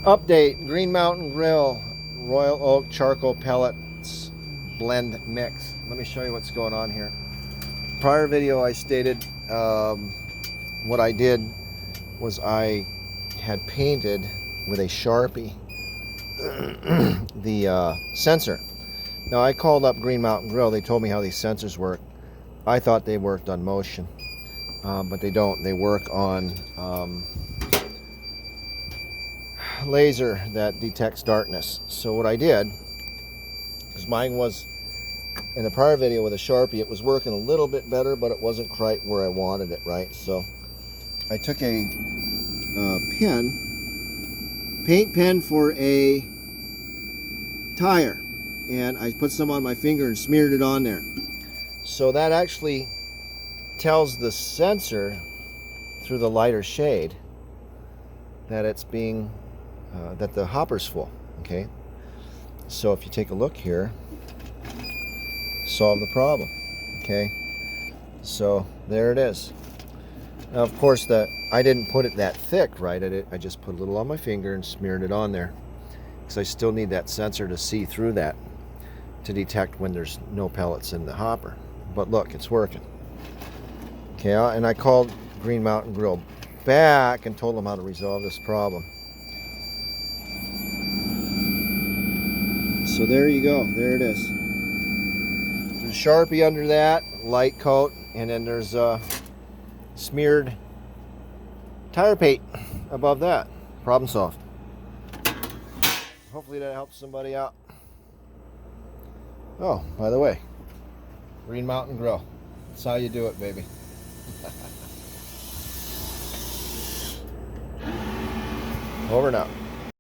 Update, Green Mountain Grill, Royal Oak Charcoal Pellets Blend Mix. Let me show you what's going on here. Prior video I stated what I did was I had painted with a Sharpie the sensor. Now I called up Green Mountain Grill, they told me how these sensors work. I thought they worked on motion, but they don't. They work on laser that detects darkness. So what I did, because mine was in the prior video with a Sharpie, it was working a little bit better, but it wasn't quite where I wanted it, right? So I took a paint pen for a tire, and I put some on my finger and smeared it on there. So that actually tells the sensor through the lighter shade that it's being that the hopper's full. Okay, so if you take a look here, solve the problem. Okay, so there it is. Now of course I didn't put it that thick, right? I just put a little on my finger and smeared it on there, because I still need that sensor to see through that to detect when there's no pellets in the hopper. But look, it's working. Okay, and I called Green Mountain Grill back and told them how to resolve this problem. So there you go, there it is. There's a Sharpie under that, light coat, and then there's smeared tire paint above that. Problem solved. Hopefully that helps somebody out. Oh, by the way, Green Mountain Grill. That's how you do it, baby. Over now.